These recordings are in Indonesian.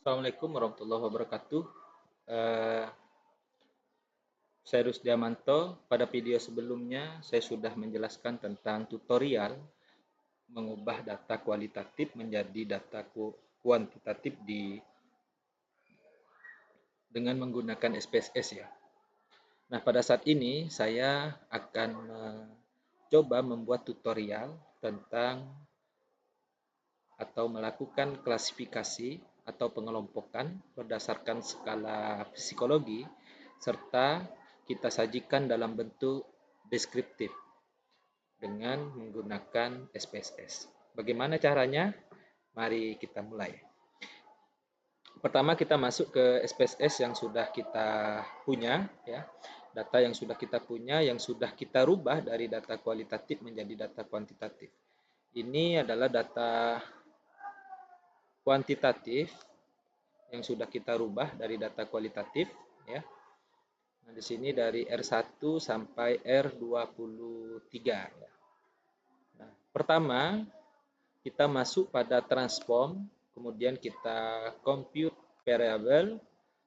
Assalamualaikum warahmatullahi wabarakatuh. Eh, saya Rusdiamanto. Pada video sebelumnya, saya sudah menjelaskan tentang tutorial mengubah data kualitatif menjadi data kuantitatif dengan menggunakan SPSS ya. Nah, pada saat ini saya akan coba membuat tutorial tentang atau melakukan klasifikasi atau pengelompokan berdasarkan skala psikologi serta kita sajikan dalam bentuk deskriptif dengan menggunakan SPSS. Bagaimana caranya? Mari kita mulai. Pertama kita masuk ke SPSS yang sudah kita punya ya. Data yang sudah kita punya yang sudah kita rubah dari data kualitatif menjadi data kuantitatif. Ini adalah data kuantitatif yang sudah kita rubah dari data kualitatif ya. Nah, di sini dari R1 sampai R23 ya. Nah, pertama kita masuk pada transform, kemudian kita compute variable.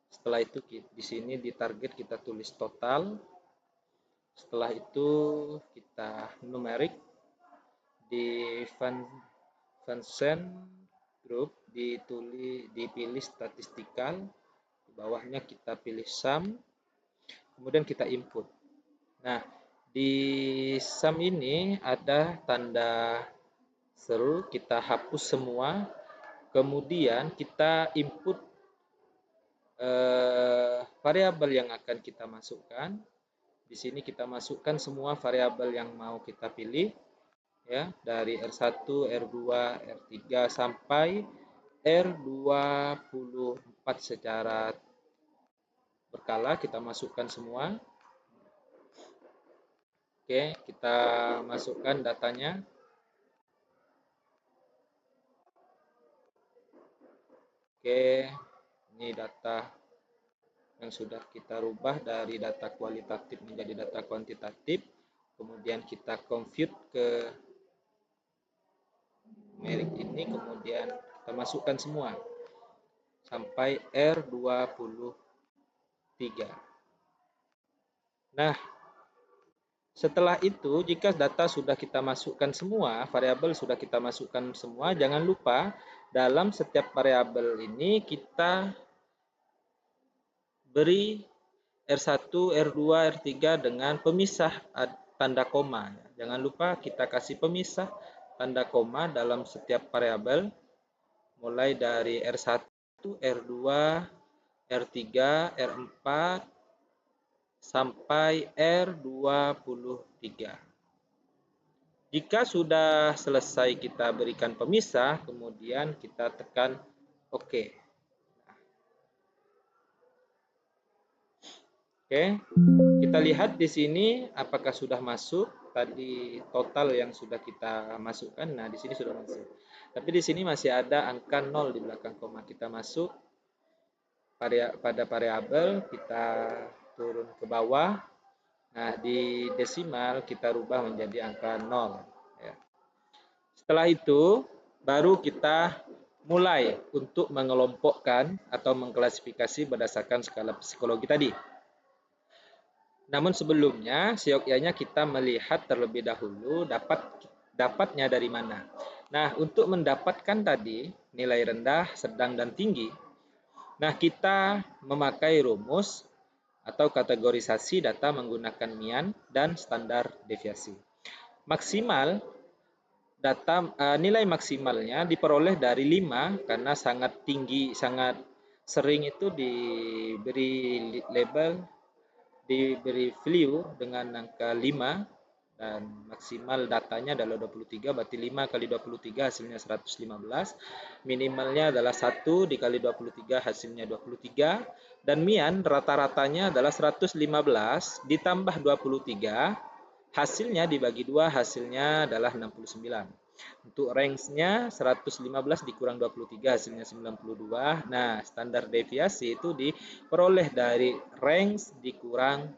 Setelah itu di sini di target kita tulis total. Setelah itu kita numerik di function group dipilih statistikal, di bawahnya kita pilih sum, kemudian kita input. Nah, di sum ini ada tanda seru, kita hapus semua, kemudian kita input variabel yang akan kita masukkan. Di sini kita masukkan semua variabel yang mau kita pilih ya, dari R1, R2, R3 sampai R24 secara berkala kita masukkan semua. Oke, kita masukkan datanya. Oke, ini data yang sudah kita rubah dari data kualitatif menjadi data kuantitatif. Kemudian kita compute ke numerik ini, kemudian kita masukkan semua sampai R23. Nah, setelah itu jika data sudah kita masukkan semua, variabel sudah kita masukkan semua, jangan lupa dalam setiap variabel ini kita beri R1, R2, R3 dengan pemisah tanda koma. Jangan lupa kita kasih pemisah tanda koma dalam setiap variabel, mulai dari R1, R2, R3, R4, sampai R23. Jika sudah selesai kita berikan pemisah, kemudian kita tekan OK. Oke, kita lihat di sini apakah sudah masuk tadi total yang sudah kita masukkan. Nah, di sini sudah masuk. Tapi di sini masih ada angka 0 di belakang koma. Kita masuk pada variabel, kita turun ke bawah. Nah, di desimal kita rubah menjadi angka 0. Ya. Setelah itu, baru kita mulai untuk mengelompokkan atau mengklasifikasi berdasarkan skala psikologi tadi. Namun sebelumnya, seyogyanya kita melihat terlebih dahulu dapatnya dari mana. Nah, untuk mendapatkan tadi nilai rendah, sedang, dan tinggi, nah kita memakai rumus atau kategorisasi data menggunakan Mian dan standar deviasi. Maksimal data nilai maksimalnya diperoleh dari 5 karena sangat tinggi, sangat sering itu diberi label, diberi value dengan angka 5 dan maksimal datanya adalah 23, berarti 5 kali 23 hasilnya 115, minimalnya adalah 1 dikali 23 hasilnya 23, dan Mian rata-ratanya adalah 115 ditambah 23, hasilnya dibagi 2, hasilnya adalah 69. Untuk range-nya 115 dikurang 23 hasilnya 92. Nah, standar deviasi itu diperoleh dari range dikurang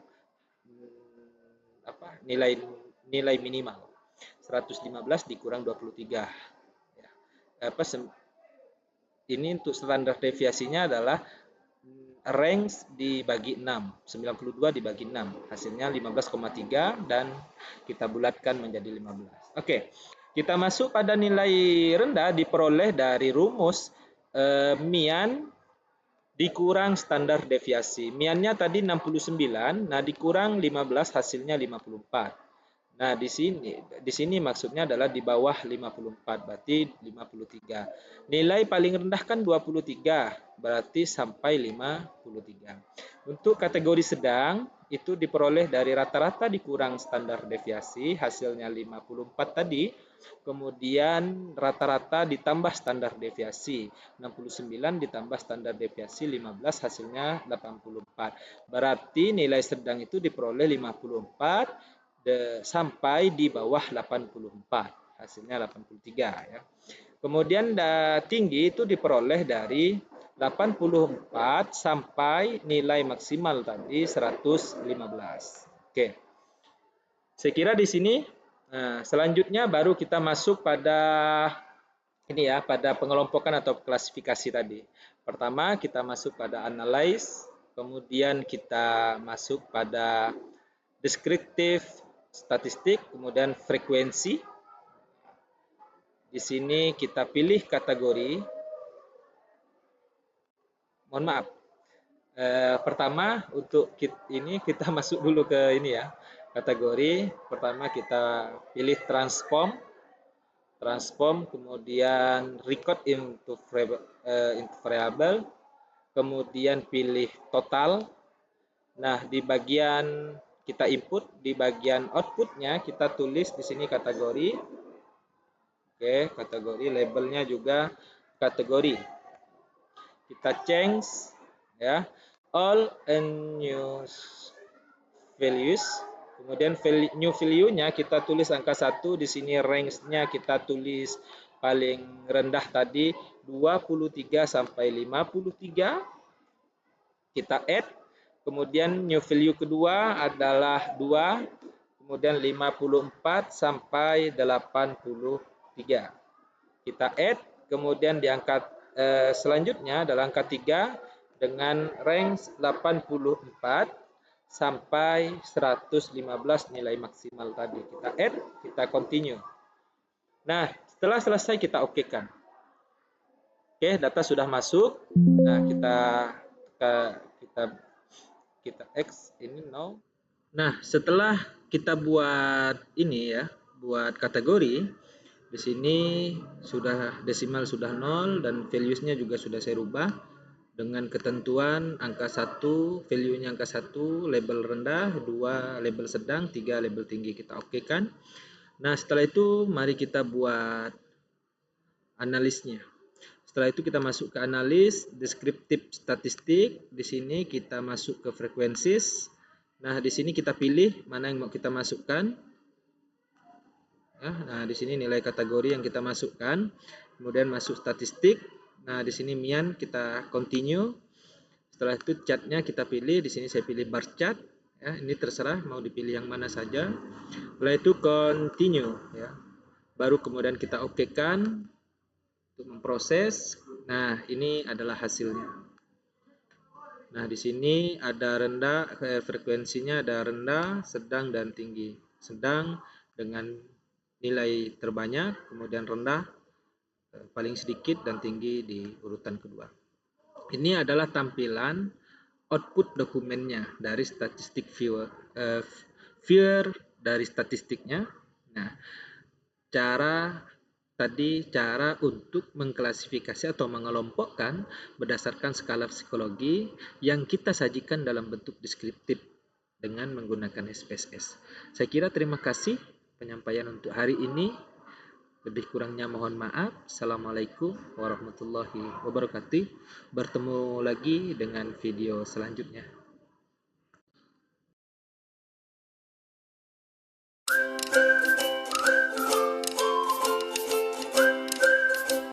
nilai minimal. 115 dikurang 23. Ya. ini untuk standar deviasinya adalah range dibagi 6, 92 dibagi 6, hasilnya 15,3 dan kita bulatkan menjadi 15. Oke, kita masuk pada nilai rendah diperoleh dari rumus mian dikurang standar deviasi. Miannya tadi 69, nah dikurang 15 hasilnya 54. Nah, di sini maksudnya adalah di bawah 54, berarti 53. Nilai paling rendah kan 23, berarti sampai 53. Untuk kategori sedang, itu diperoleh dari rata-rata dikurang standar deviasi, hasilnya 54 tadi. Kemudian rata-rata ditambah standar deviasi, 69 ditambah standar deviasi 15, hasilnya 84. Berarti nilai sedang itu diperoleh 54, sampai di bawah 84, hasilnya 83 ya. Kemudian tinggi itu diperoleh dari 84 sampai nilai maksimal tadi 115. Oke. Saya kira di sini selanjutnya baru kita masuk pada ini ya, pada pengelompokan atau klasifikasi tadi. Pertama kita masuk pada analyze, kemudian kita masuk pada deskriptif statistik, kemudian frekuensi. Di sini kita pilih kategori. Mohon maaf. Pertama untuk ini kita masuk dulu ke ini ya. Kategori pertama kita pilih transform, kemudian record into variable, kemudian pilih total. Nah, di bagian kita input, di bagian outputnya kita tulis di sini kategori. Oke, kategori, labelnya juga kategori. Kita change ya, all and new values. Kemudian new value-nya kita tulis angka 1, di sini range-nya kita tulis paling rendah tadi 23 sampai 53. Kita add. Kemudian new value kedua adalah 2, kemudian 54 sampai 83. Kita add, kemudian di angka selanjutnya adalah angka 3 dengan range 84 sampai 115 nilai maksimal tadi. Kita add, kita continue. Nah, setelah selesai kita oke-kan. Oke, data sudah masuk. Nah, kita X ini no. Nah, setelah kita buat ini ya, buat kategori, di sini sudah desimal sudah 0 dan values-nya juga sudah saya rubah dengan ketentuan angka 1, value-nya angka 1, label rendah, 2 label sedang, 3 label tinggi. Kita oke-kan. Nah, setelah itu mari kita buat analisnya. Setelah itu kita masuk ke analis, deskriptif statistik. Di sini kita masuk ke frekuensis. Nah, di sini kita pilih mana yang mau kita masukkan. Nah, di sini nilai kategori yang kita masukkan. Kemudian masuk statistik. Nah, di sini mian kita continue. Setelah itu chartnya kita pilih. Di sini saya pilih bar chart. Ya, ini terserah mau dipilih yang mana saja. Setelah itu continue. Ya. Baru kemudian kita oke-kan untuk memproses. Nah, ini adalah hasilnya. Nah, di sini ada rendah, frekuensinya ada rendah, sedang, dan tinggi. Sedang dengan nilai terbanyak, kemudian rendah paling sedikit, dan tinggi di urutan kedua. Ini adalah tampilan output dokumennya dari statistik viewer dari statistiknya. Nah, cara untuk mengklasifikasi atau mengelompokkan berdasarkan skala psikologi yang kita sajikan dalam bentuk deskriptif dengan menggunakan SPSS. Saya kira terima kasih penyampaian untuk hari ini. Lebih kurangnya mohon maaf. Assalamualaikum warahmatullahi wabarakatuh. Bertemu lagi dengan video selanjutnya.